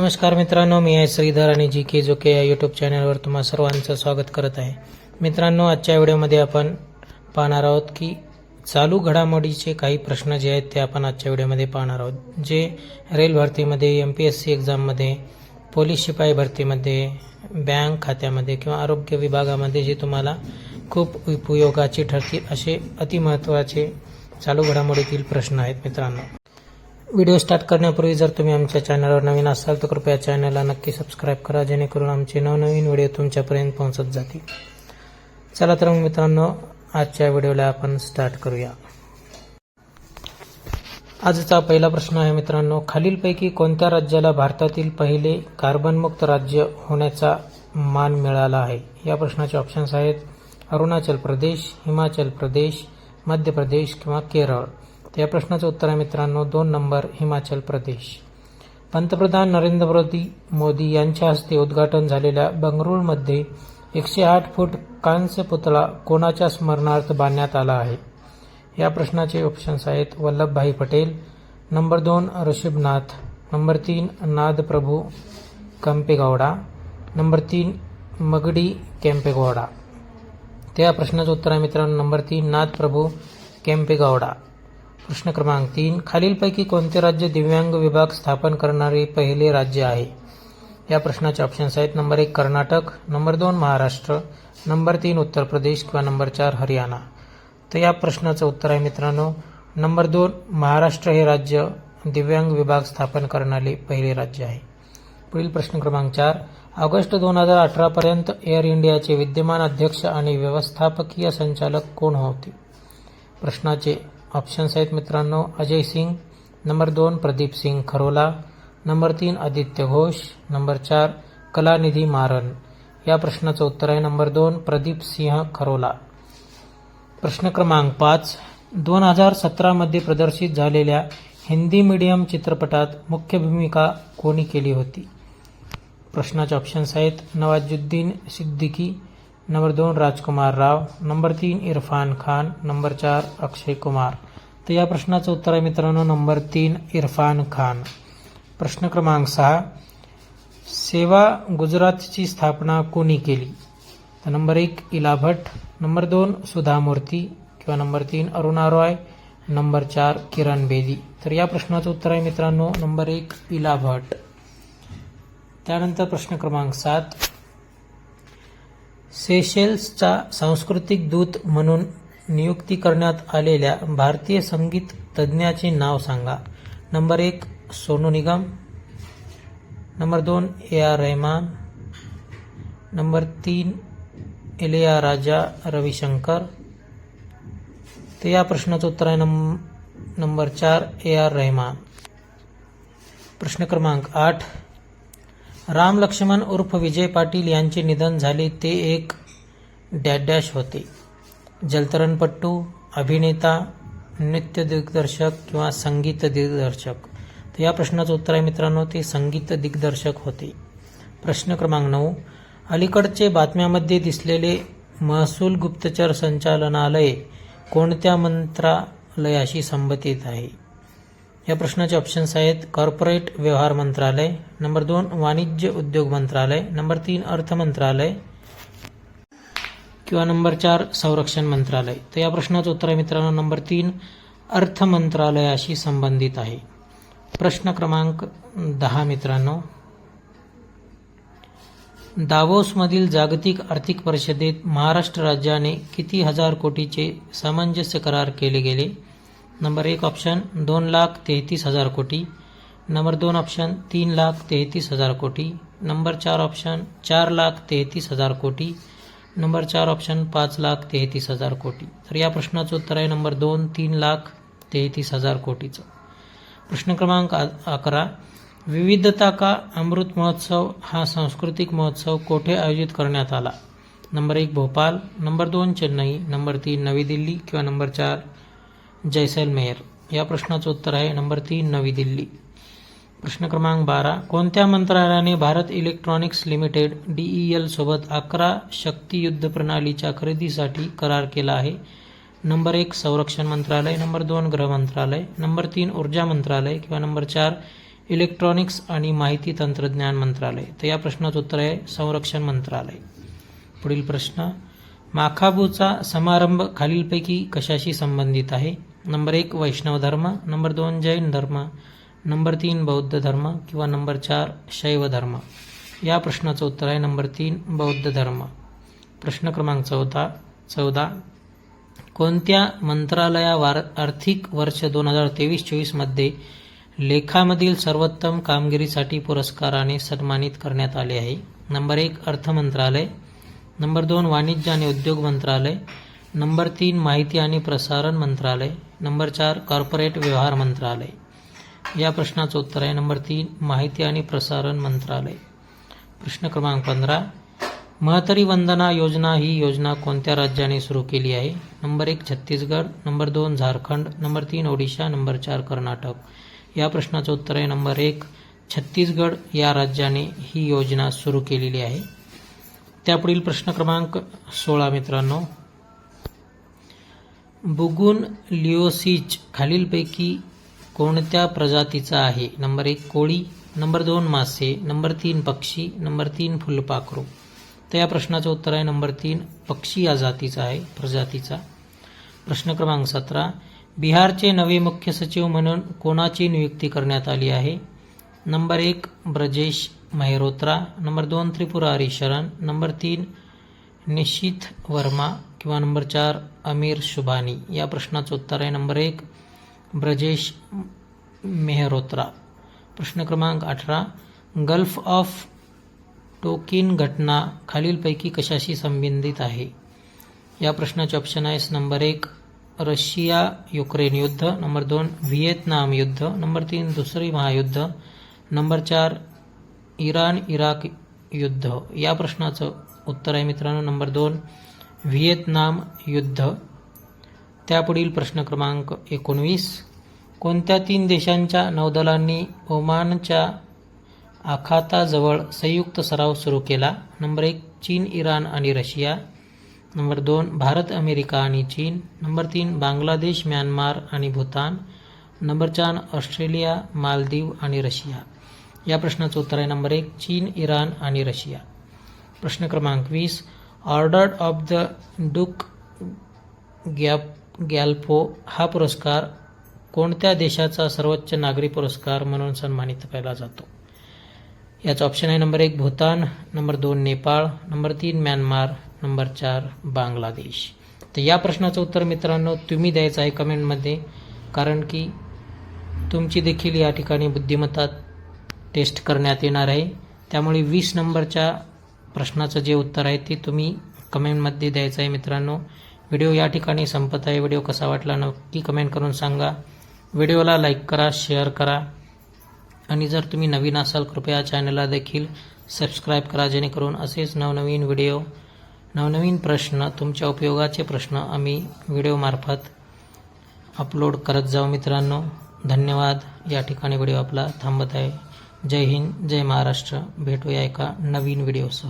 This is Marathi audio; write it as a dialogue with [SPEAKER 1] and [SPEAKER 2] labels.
[SPEAKER 1] नमस्कार मित्रांनो, मी आहे श्रीधर आणि जी के जोके या यूट्यूब चॅनलवर तुम्हा सर्वांचं स्वागत करत आहे. मित्रांनो, आजच्या व्हिडिओमध्ये आपण पाहणार आहोत की चालू घडामोडीचे काही प्रश्न जे आहेत ते आपण आजच्या व्हिडिओमध्ये पाहणार आहोत, जे रेल भरतीमध्ये, MPSC एक्झाममध्ये, पोलीस शिपाई भरतीमध्ये, बँक खात्यामध्ये किंवा आरोग्य विभागामध्ये जे तुम्हाला खूप उपयोगाचे ठरतील असे अतिमहत्त्वाचे चालू घडामोडीतील प्रश्न आहेत. मित्रांनो, व्हिडिओ स्टार्ट करण्यापूर्वी जर तुम्ही आमच्या चॅनलवर नवीन असाल तर कृपया चॅनलला नक्की सबस्क्राईब करा, जेणेकरून आमचे नवनवीन व्हिडिओ तुमच्यापर्यंत पोहोचत जातील. चला तर मग मित्रांनो, आजच्या व्हिडिओला आपण स्टार्ट करूया. आजचा पहिला प्रश्न आहे मित्रांनो, खालीलपैकी कोणत्या राज्याला भारतातील पहिले कार्बनमुक्त राज्य होण्याचा मान मिळाला आहे? या प्रश्नाचे ऑप्शन्स आहेत अरुणाचल प्रदेश, हिमाचल प्रदेश, मध्य प्रदेश किंवा केरळ. या प्रश्नाचं उत्तर आहे मित्रांनो 2 नंबर हिमाचल प्रदेश. पंतप्रधान नरेंद्र मोदी यांच्या हस्ते उद्घाटन झालेल्या बंगळुरूमध्ये 108 फूट कांस्य पुतळा कोणाच्या स्मरणार्थ बांधण्यात आला आहे? या प्रश्नाचे ऑप्शन्स आहेत Vallabhbhai Patel, number 2 Rishabhnath, number 3 Nadaprabhu Kempegowda, number 3 Magadi Kempegowda. त्या प्रश्नाचं उत्तर आहे मित्रांनो नंबर 3 नादप्रभू केम्पेगौडा. प्रश्न क्रमांक 3, खालीलपैकी कोणते राज्य दिव्यांग विभाग स्थापन करणारे पहिले राज्य आहे? या प्रश्नाचे ऑप्शन्स आहेत number 1 Karnataka, number 2 Maharashtra, number 3 Uttar Pradesh किंवा नंबर 4 हरियाणा. तर या प्रश्नाचं उत्तर आहे मित्रांनो नंबर 2 महाराष्ट्र हे राज्य दिव्यांग विभाग स्थापन करणारे पहिले राज्य आहे. पुढील प्रश्न क्रमांक 4, ऑगस्ट 2018 पर्यंत एअर इंडियाचे विद्यमान अध्यक्ष आणि व्यवस्थापकीय संचालक कोण होते? प्रश्नाचे ऑप्शन्स आहेत मित्रांनो Ajay Singh, number 2 Pradeep Singh Kharola, number 3 Aditya Ghosh, number 4 Kalanidhi Maran. या प्रश्नाचं उत्तर आहे नंबर 2 प्रदीप सिंह खरोला. प्रश्न क्रमांक 5, 2017 मध्ये प्रदर्शित झालेल्या हिंदी मीडियम चित्रपटात मुख्य भूमिका कोणी केली होती? प्रश्नाचे ऑप्शन्स आहेत नवाजुद्दीन सिद्दीकी, नंबर 2 राजकुमार राव, नंबर 3 इरफान खान, नंबर 4 अक्षय कुमार. तर या प्रश्नाचं उत्तर आहे मित्रांनो नंबर 3 इरफान खान. प्रश्न क्रमांक 6, सेवा गुजरातची स्थापना कोणी केली? तर नंबर 1 इला भट्ट, नंबर 2 सुधा मूर्ती किंवा नंबर 3 अरुणा रॉय, नंबर 4 किरण बेदी. तर या प्रश्नाचं उत्तर आहे मित्रांनो नंबर 1 इला भट्ट. त्यानंतर प्रश्न क्रमांक 7, सेशेल्सचा सांस्कृतिक दूत म्हणून नियुक्ती करण्यात आलेल्या भारतीय संगीत तज्ज्ञाचे नाव सांगा. Number 1 Sonu Nigam, number 2 AR Rahman, number 3 Ilaiyaraaja Ravishankar. तर या प्रश्नाचं उत्तर आहे नंबर 4 AR रहमान. प्रश्न क्रमांक 8, राम लक्ष्मण उर्फ विजय पाटील यांचे निधन झाले ते एक डॅश होते? जलतरणपट्टू, अभिनेता, नृत्य दिग्दर्शक किंवा संगीत दिग्दर्शक. तर या प्रश्नाचं उत्तर आहे मित्रांनो ते संगीत दिग्दर्शक होते. प्रश्न क्रमांक 9, अलीकडचे बातम्यामध्ये दिसलेले महसूल गुप्तचर संचालनालय कोणत्या मंत्रालयाशी संबंधित आहे? या प्रश्नाचे ऑप्शन्स आहेत कॉर्पोरेट व्यवहार मंत्रालय, नंबर 2 वाणिज्य उद्योग मंत्रालय, नंबर 3 अर्थ मंत्रालय किंवा नंबर 4 संरक्षण मंत्रालय. तर या प्रश्नाचं उत्तर आहे मित्रांनो नंबर 3 अर्थ मंत्रालयाशी संबंधित आहे. प्रश्न क्रमांक 10 मित्रांनो, दावोसमधील जागतिक आर्थिक परिषदेत महाराष्ट्र राज्याने किती हजार कोटीचे सामंजस्य करार केले गेले? नंबर 1 ऑप्शन 2,33,000 कोटी, नंबर 2 ऑप्शन 3,33,000 कोटी, नंबर 4 ऑप्शन 4,33,000 कोटी, नंबर 4 ऑप्शन 5,33,000 कोटी. तर या प्रश्नाचं उत्तर आहे नंबर 2 3,33,000 कोटीचं. प्रश्न क्रमांक 11, विविधता का अमृत महोत्सव हा सांस्कृतिक महोत्सव कोठे आयोजित करण्यात आला? Number 1 Bhopal, number 2 Chennai, number 3 नवी दिल्ली किंवा नंबर 4 जैसलमेर. या प्रश्नाचं उत्तर आहे नंबर 3 नवी दिल्ली. प्रश्न क्रमांक 12, कोणत्या मंत्रालयाने भारत इलेक्ट्रॉनिक्स लिमिटेड DEL सोबत 11 शक्ती युद्ध प्रणालीच्या खरेदीसाठी करार केला आहे? नंबर 1 संरक्षण मंत्रालय, नंबर 2 गृह मंत्रालय, नंबर 3 ऊर्जा मंत्रालय किंवा नंबर 4 इलेक्ट्रॉनिक्स आणि माहिती तंत्रज्ञान मंत्रालय? तर या प्रश्नाचं उत्तर आहे संरक्षण मंत्रालय. पुढील प्रश्न, माखाबूचा समारंभ खालीलपैकी कशाशी संबंधित आहे? नंबर 1 वैष्णव धर्म, नंबर 2 जैन धर्म, नंबर 3 बौद्ध धर्म किंवा नंबर 4 शैव धर्म? या प्रश्नाचं उत्तर आहे नंबर 3 बौद्ध धर्म. प्रश्न क्रमांक 14, कोणत्या मंत्रालयावर आर्थिक वर्ष 2023-24 मध्ये लेखामधील सर्वोत्तम कामगिरीसाठी पुरस्काराने सन्मानित करण्यात आले आहे? नंबर 1 अर्थ मंत्रालय, नंबर 2 वाणिज्य आणि उद्योग मंत्रालय, नंबर 3 माहिती आणि प्रसारण मंत्रालय, नंबर 4 कॉर्पोरेट व्यवहार मंत्रालय? या प्रश्नाचं उत्तर आहे नंबर 3 माहिती आणि प्रसारण मंत्रालय. प्रश्न क्रमांक 15, महतरी वंदना योजना ही योजना कोणत्या राज्याने सुरू केली आहे? Number 1 Chhattisgarh, number 2 Jharkhand, number 3 Odisha, number 4 Karnataka? या प्रश्नाचं उत्तर आहे नंबर 1 छत्तीसगड या राज्याने ही योजना सुरू केलेली आहे. त्यापुढील प्रश्न क्रमांक 16 मित्रांनो, बुगुनलिओसिस खालीलपैकी कोणत्या प्रजातीचा आहे? नंबर 1 कोळी, नंबर 2 मासे, नंबर 3 पक्षी, नंबर 3 फुलपाखरू? तर या प्रश्नाचं उत्तर आहे नंबर 3 पक्षी या जातीचा आहे, प्रजातीचा. प्रश्न क्रमांक 17, बिहारचे नवे मुख्य सचिव म्हणून कोणाची नियुक्ती करण्यात आली आहे? Number 1 Brajesh Mehrotra, number 2 Tripurari Sharan, number 3 Nisith Verma किंवा नंबर 4 अमीर शुभानी? या प्रश्नाचं उत्तर आहे नंबर 1 ब्रजेश मेहरोत्रा. प्रश्न क्रमांक 18, गल्फ ऑफ टोकिन घटना खालीलपैकी कशाशी संबंधित आहे? या प्रश्नाचे ऑप्शन आहे नंबर 1 रशिया युक्रेन युद्ध, नंबर 2 व्हिएतनाम युद्ध, नंबर 3 दुसरे महायुद्ध, नंबर 4 इराण इराक युद्ध? या प्रश्नाचं उत्तर आहे मित्रांनो नंबर 2 व्हिएतनाम युद्ध. त्यापुढील प्रश्न क्रमांक 19, कोणत्या 3 देशांच्या नौदलांनी ओमानच्या आखाताजवळ संयुक्त सराव सुरू केला? नंबर 1 चीन इराण आणि रशिया, नंबर 2 भारत अमेरिका आणि चीन, नंबर 3 बांगलादेश म्यानमार आणि भूतान, नंबर 4 ऑस्ट्रेलिया मालदीव आणि रशिया? या प्रश्नाचं उत्तर आहे नंबर 1 चीन इराण आणि रशिया. प्रश्न क्रमांक 20, ऑर्डर ऑफ द डूक गॅल्फो हा पुरस्कार कोणत्या देशाचा सर्वोच्च नागरी पुरस्कार म्हणून सन्मानित केला जातो? याचा ऑप्शन आहे number 1 Bhutan, number 2 Nepal, number 3 Myanmar, number 4 Bangladesh? तर या प्रश्नाचं उत्तर मित्रांनो तुम्ही द्यायचं आहे कमेंटमध्ये, कारण की तुमची देखील या ठिकाणी बुद्धिमत्ता टेस्ट करण्यात येणार आहे. त्यामुळे 20 नंबरच्या प्रश्नाचं जे उत्तर आहे ते तुम्ही कमेंटमध्ये द्यायचं आहे मित्रांनो. व्हिडिओ या ठिकाणी संपत आहे. व्हिडिओ कसा वाटला नक्की कमेंट करून सांगा. व्हिडिओला लाईक करा, शेअर करा आणि जर तुम्ही नवीन असाल कृपया चॅनलला देखील सबस्क्राईब करा, जेणेकरून असेच नवनवीन व्हिडिओ, नवनवीन प्रश्न, तुमच्या उपयोगाचे प्रश्न आम्ही व्हिडिओमार्फत अपलोड करत जाऊ मित्रांनो. धन्यवाद. या ठिकाणी व्हिडिओ आपला थांबत आहे. जय हिंद, जय महाराष्ट्र. भेटूया एका नवीन व्हिडिओसह.